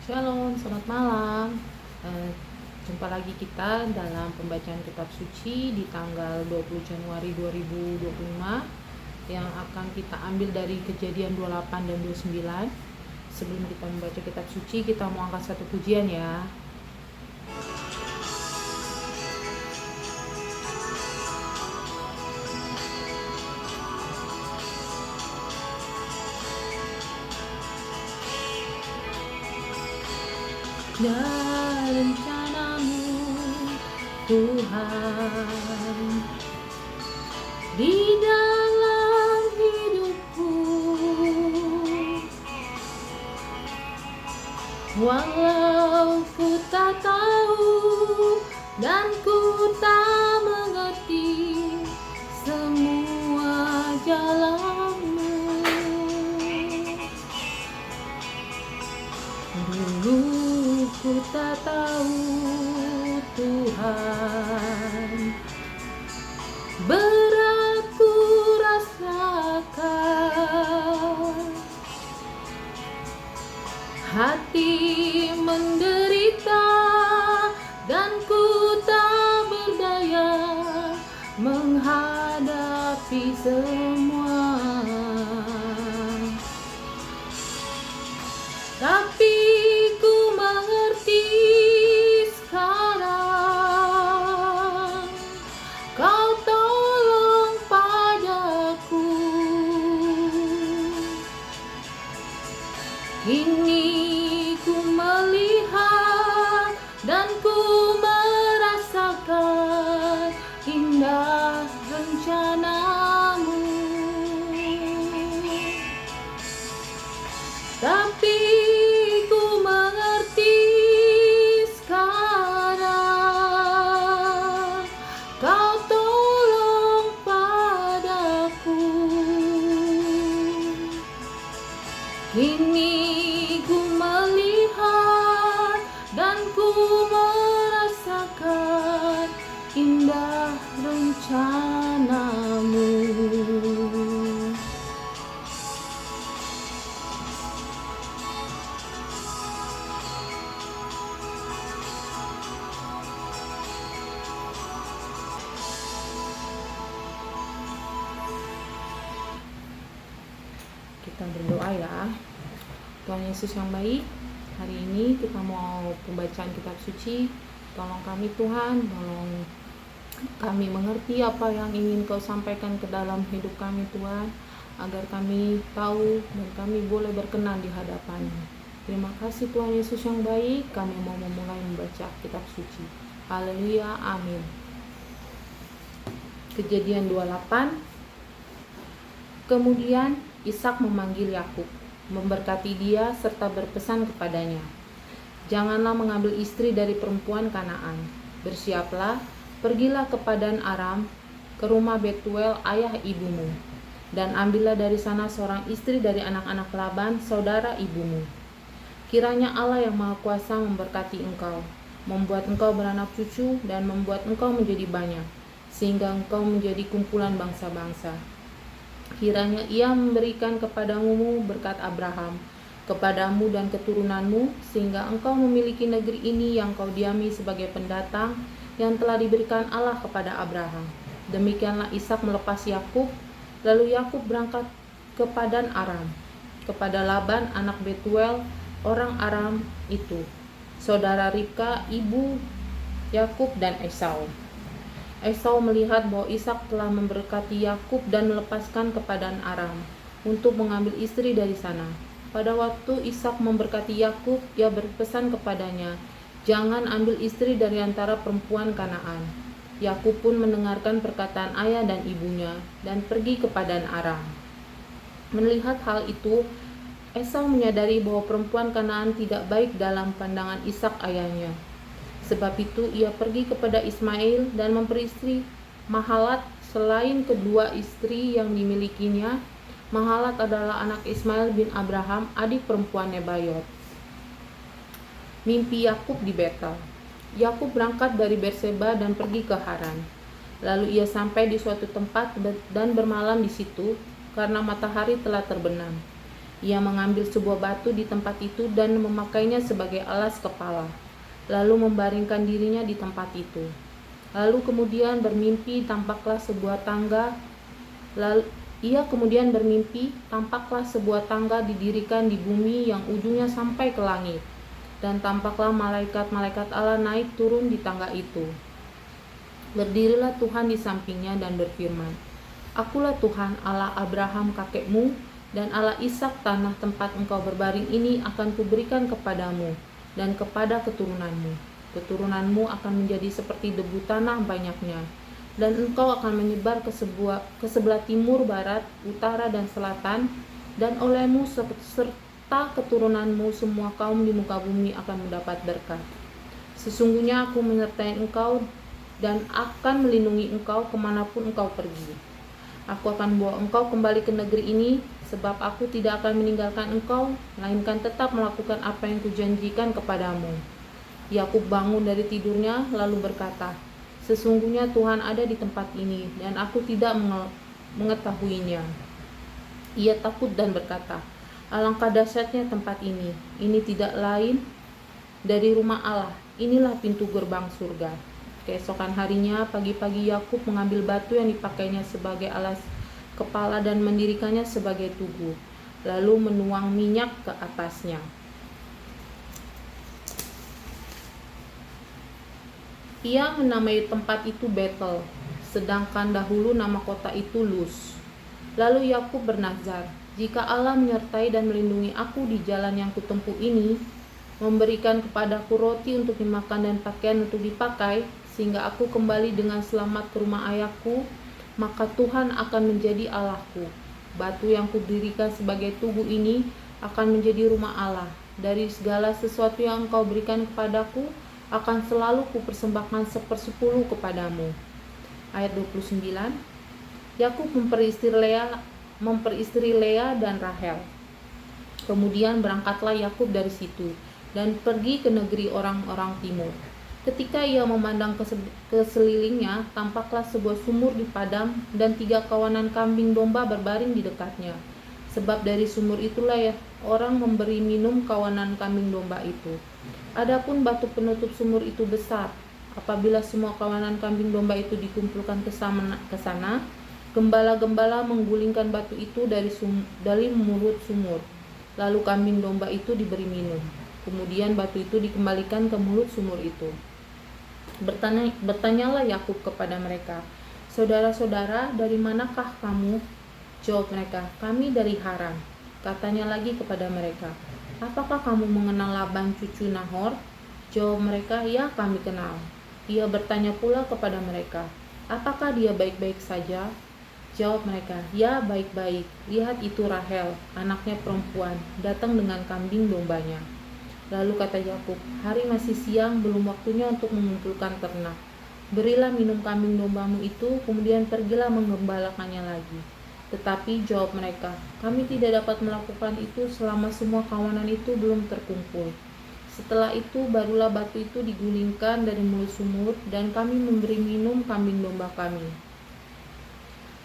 Shalom, selamat malam. Eh, Jumpa lagi kita dalam pembacaan kitab suci di tanggal 20 Januari 2025 yang akan kita ambil dari Kejadian 28 dan 29. Sebelum kita membaca kitab suci, kita mau angkat satu pujian ya. Dan rencanamu Tuhan di dalam hidupku, walau ku tak tahu dan ku tak mengerti semua jalanmu. Dulu ku tak tahu Tuhan, berat ku rasakan, hati menderita dan ku tak berdaya menghadapi semua. Tapi ku mengerti sekarang, Kau tolong padaku. Kini ku melihat dan ku merasakan indah rencanamu. Tapi ku mengerti sekarang, Kau tolong padaku. Kini ku melihat dan ku merasakan indah rencanamu. Kita berdoa ya. Tuhan Yesus yang baik, hari ini kita mau pembacaan kitab suci. Tolong kami Tuhan, tolong kami mengerti apa yang ingin Kau sampaikan ke dalam hidup kami Tuhan, agar kami tahu dan kami boleh berkenan di hadapan-Mu. Terima kasih Tuhan Yesus yang baik, kami mau memulai membaca kitab suci. Haleluya, amin. Kejadian 28. Kemudian Ishak memanggil Yakub, memberkati dia serta berpesan kepadanya, "Janganlah mengambil istri dari perempuan Kanaan. Bersiaplah, pergilah ke Padan Aram, ke rumah Betuel ayah ibumu, dan ambillah dari sana seorang istri dari anak-anak Laban, saudara ibumu. Kiranya Allah yang Maha Kuasa memberkati engkau, membuat engkau beranak cucu, dan membuat engkau menjadi banyak, sehingga engkau menjadi kumpulan bangsa-bangsa. Kiranya Ia memberikan kepadamu berkat Abraham, kepadamu dan keturunanmu, sehingga engkau memiliki negeri ini yang kau diami sebagai pendatang, yang telah diberikan Allah kepada Abraham." Demikianlah Ishak melepas Yakub, lalu Yakub berangkat ke Padan Aram, kepada Laban anak Betuel, orang Aram itu, saudara Ribka ibu Yakub dan Esau. Esau melihat bahwa Ishak telah memberkati Yakub dan melepaskan ke Padan Aram untuk mengambil istri dari sana. Pada waktu Ishak memberkati Yakub, ia berpesan kepadanya, "Jangan ambil istri dari antara perempuan Kanaan." Yakub pun mendengarkan perkataan ayah dan ibunya dan pergi ke Padan Aram. Melihat hal itu, Esau menyadari bahwa perempuan Kanaan tidak baik dalam pandangan Ishak ayahnya. Sebab itu ia pergi kepada Ismail dan memperistri Mahalat selain kedua istri yang dimilikinya. Mahalat adalah anak Ismail bin Abraham, adik perempuan Nebayot. Mimpi Yakub di Betel. Yakub berangkat dari Berseba dan pergi ke Haran. Lalu ia sampai di suatu tempat dan bermalam di situ karena matahari telah terbenam. Ia mengambil sebuah batu di tempat itu dan memakainya sebagai alas kepala, lalu membaringkan dirinya di tempat itu. Lalu kemudian bermimpi, tampaklah sebuah tangga. Ia kemudian bermimpi, tampaklah sebuah tangga didirikan di bumi yang ujungnya sampai ke langit. Dan tampaklah malaikat-malaikat Allah naik turun di tangga itu. Berdirilah Tuhan di sampingnya dan berfirman, "Akulah Tuhan Allah Abraham kakekmu, dan Allah Ishak. Tanah tempat engkau berbaring ini akan kuberikan kepadamu dan kepada keturunanmu. Keturunanmu akan menjadi seperti debu tanah banyaknya, dan engkau akan menyebar ke sebelah timur, barat, utara, dan selatan, dan olehmu serta keturunanmu semua kaum di muka bumi akan mendapat berkat. Sesungguhnya aku menyertai engkau dan akan melindungi engkau kemanapun engkau pergi. Aku akan bawa engkau kembali ke negeri ini, sebab aku tidak akan meninggalkan engkau, melainkan tetap melakukan apa yang kujanjikan kepadamu." Yakub bangun dari tidurnya lalu berkata, "Sesungguhnya Tuhan ada di tempat ini dan aku tidak mengetahuinya." Ia takut dan berkata, "Alangkah dahsyatnya tempat ini. Ini tidak lain dari rumah Allah. Inilah pintu gerbang surga." Keesokan harinya, pagi-pagi Yakub mengambil batu yang dipakainya sebagai alas kepala dan mendirikannya sebagai tugu, lalu menuang minyak ke atasnya. Ia menamai tempat itu Betel, sedangkan dahulu nama kota itu Luz. Lalu Yakub bernazar, "Jika Allah menyertai dan melindungi aku di jalan yang kutempuh ini, memberikan kepadaku roti untuk dimakan dan pakaian untuk dipakai, sehingga aku kembali dengan selamat ke rumah ayahku, maka Tuhan akan menjadi Allahku. Batu yang kudirikan sebagai tugu ini akan menjadi rumah Allah. Dari segala sesuatu yang engkau berikan kepadaku, akan selalu kupersembahkan 1/10 kepadamu." Ayat 29. Yakub memperistri Lea dan Rahel. Kemudian berangkatlah Yakub dari situ dan pergi ke negeri orang-orang timur. Ketika ia memandang ke selilingnya, tampaklah sebuah sumur di padam dan 3 kawanan kambing domba berbaring di dekatnya. Sebab dari sumur itulah ya orang memberi minum kawanan kambing domba itu. Adapun batu penutup sumur itu besar. Apabila semua kawanan kambing domba itu dikumpulkan ke sana, gembala-gembala menggulingkan batu itu dari mulut sumur. Lalu kambing domba itu diberi minum. Kemudian batu itu dikembalikan ke mulut sumur itu. Bertanyalah Yakub kepada mereka, "Saudara-saudara, dari manakah kamu?" Jawab mereka, "Kami dari Haran." Katanya lagi kepada mereka, "Apakah kamu mengenal Laban cucu Nahor?" Jawab mereka, "Ya, kami kenal." Ia bertanya pula kepada mereka, "Apakah dia baik-baik saja?" Jawab mereka, "Ya, baik-baik. Lihat itu Rahel, anaknya perempuan, datang dengan kambing dombanya." Lalu kata Yakub, "Hari masih siang, belum waktunya untuk mengumpulkan ternak. Berilah minum kambing dombamu itu, kemudian pergilah menggembalakannya lagi." Tetapi jawab mereka, "Kami tidak dapat melakukan itu selama semua kawanan itu belum terkumpul." Setelah itu barulah batu itu digulingkan dari mulut sumur, dan kami memberi minum kambing domba kami.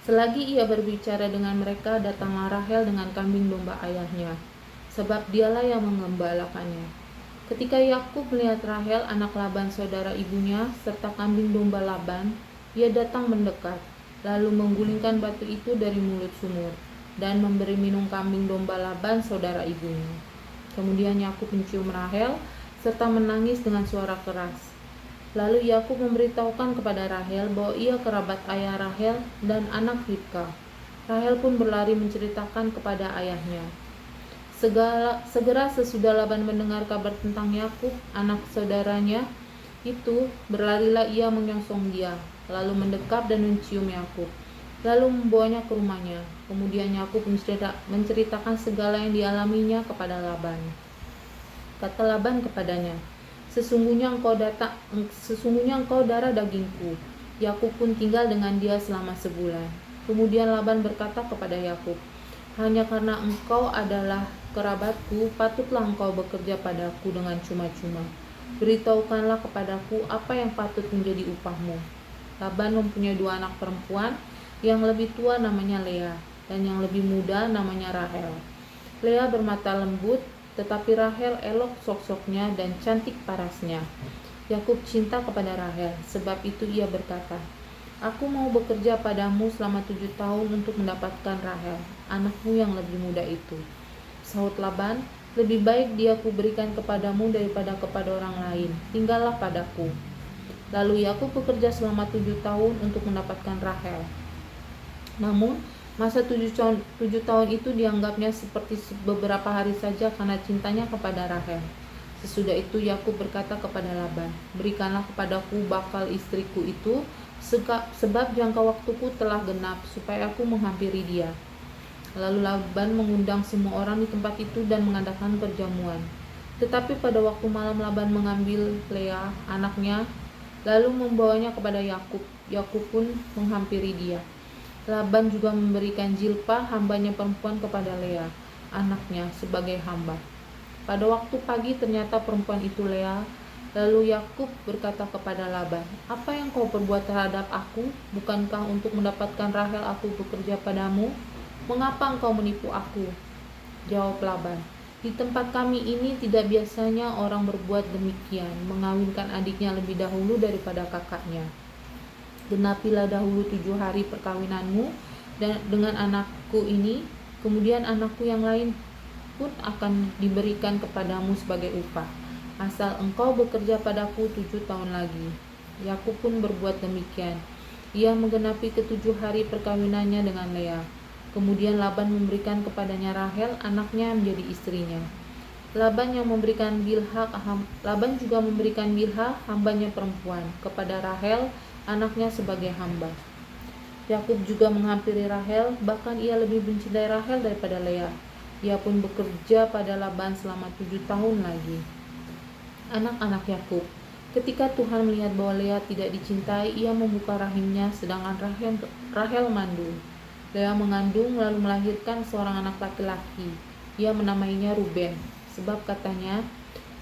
Selagi ia berbicara dengan mereka, datanglah Rahel dengan kambing domba ayahnya, sebab dialah yang mengembalakannya. Ketika Yakub melihat Rahel, anak Laban saudara ibunya, serta kambing domba Laban, ia datang mendekat, lalu menggulingkan batu itu dari mulut sumur, dan memberi minum kambing domba Laban saudara ibunya. Kemudian Yakub mencium Rahel, serta menangis dengan suara keras. Lalu Yakub memberitahukan kepada Rahel bahwa ia kerabat ayah Rahel dan anak Ribka. Rahel pun berlari menceritakan kepada ayahnya. Segera sesudah Laban mendengar kabar tentang Yakub, anak saudaranya itu, berlarilah ia menyongsong dia, lalu mendekap dan mencium Yakub, lalu membawanya ke rumahnya. Kemudian Yakub menceritakan segala yang dialaminya kepada Laban. Kata Laban kepadanya, sesungguhnya engkau darah dagingku." Yakub pun tinggal dengan dia selama sebulan. Kemudian Laban berkata kepada Yakub, "Hanya karena engkau adalah kerabatku, patutlah engkau bekerja padaku dengan cuma-cuma. Beritahukanlah kepadaku apa yang patut menjadi upahmu." Laban mempunyai 2 anak perempuan, yang lebih tua namanya Lea, dan yang lebih muda namanya Rahel. Lea bermata lembut, tetapi Rahel elok sok-soknya dan cantik parasnya. Yakub cinta kepada Rahel, sebab itu ia berkata, "Aku mau bekerja padamu selama 7 tahun untuk mendapatkan Rahel, anakmu yang lebih muda itu." Sahut Laban, "Lebih baik dia kuberikan kepadamu daripada kepada orang lain. Tinggallah padaku." Lalu Yakub bekerja selama 7 tahun untuk mendapatkan Rahel. Namun, masa 7 tahun itu dianggapnya seperti beberapa hari saja karena cintanya kepada Rahel. Sesudah itu Yakub berkata kepada Laban, "Berikanlah kepadaku bakal istriku itu, sebab jangka waktuku telah genap, supaya aku menghampiri dia." Lalu Laban mengundang semua orang di tempat itu dan mengadakan perjamuan. Tetapi pada waktu malam Laban mengambil Lea, anaknya, lalu membawanya kepada Yakub. Yakub pun menghampiri dia. Laban juga memberikan Zilpah, hambanya perempuan, kepada Lea, anaknya, sebagai hamba. Pada waktu pagi ternyata perempuan itu Lea. Lalu Yakub berkata kepada Laban, "Apa yang kau perbuat terhadap aku? Bukankah untuk mendapatkan Rahel aku bekerja padamu? Mengapa engkau menipu aku?" Jawab Laban, "Di tempat kami ini tidak biasanya orang berbuat demikian, mengawinkan adiknya lebih dahulu daripada kakaknya. Genapilah dahulu 7 hari perkawinanmu dan dengan anakku ini, kemudian anakku yang lain pun akan diberikan kepadamu sebagai upah, asal engkau bekerja padaku 7 tahun lagi." Yakub pun berbuat demikian. Ia menggenapi ke-7 hari perkawinannya dengan Lea. Kemudian Laban memberikan kepadanya Rahel, anaknya, menjadi istrinya. Laban juga memberikan Bilha, hambanya perempuan, kepada Rahel, anaknya, sebagai hamba. Yakub juga menghampiri Rahel, bahkan ia lebih mencintai Rahel daripada Lea. Ia pun bekerja pada Laban selama 7 tahun lagi. Anak-anak Yakub. Ketika Tuhan melihat bahwa Lea tidak dicintai, ia membuka rahimnya, sedangkan Rahel mandul. Lea mengandung lalu melahirkan seorang anak laki-laki. Ia menamainya Ruben, sebab katanya,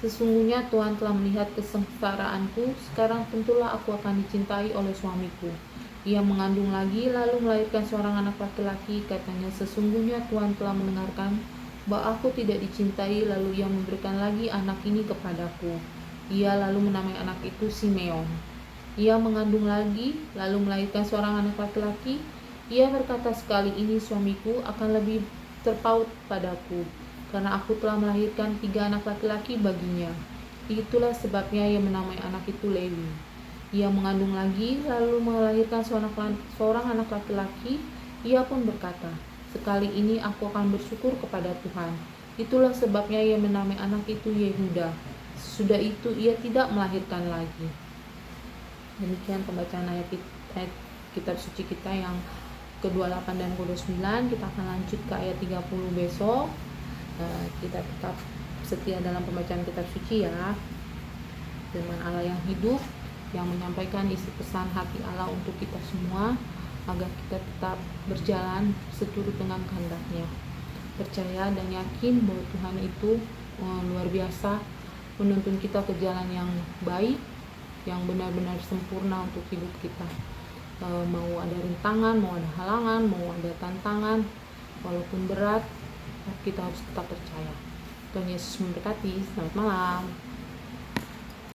"Sesungguhnya Tuhan telah melihat kesengsaraanku, sekarang tentulah aku akan dicintai oleh suamiku." Ia mengandung lagi lalu melahirkan seorang anak laki-laki, katanya, "Sesungguhnya Tuhan telah mendengarkan bahwa aku tidak dicintai," lalu ia memberikan lagi anak ini kepadaku. Ia lalu menamai anak itu Simeon. Ia mengandung lagi lalu melahirkan seorang anak laki-laki. Ia berkata, "Sekali ini suamiku akan lebih terpaut padaku, karena aku telah melahirkan 3 anak laki-laki baginya." Itulah sebabnya ia menamai anak itu Lewi. Ia mengandung lagi lalu melahirkan seorang anak laki-laki. Ia pun berkata, "Sekali ini aku akan bersyukur kepada Tuhan." Itulah sebabnya ia menamai anak itu Yehuda. Sudah itu ia tidak melahirkan lagi. Demikian pembacaan ayat kitab suci kita yang ke-28 dan ke-29. Kita akan lanjut ke ayat 30 besok. Kita tetap setia dalam pembacaan kitab suci ya. Firman Allah yang hidup, yang menyampaikan isi pesan hati Allah untuk kita semua, agar kita tetap berjalan seturut dengan kehendak-Nya. Percaya dan yakin bahwa Tuhan itu luar biasa, menuntun kita ke jalan yang baik, yang benar-benar sempurna untuk hidup kita. Mau ada rintangan, mau ada halangan, mau ada tantangan, walaupun berat, kita harus tetap percaya. Tuhan Yesus memberkati. Selamat malam.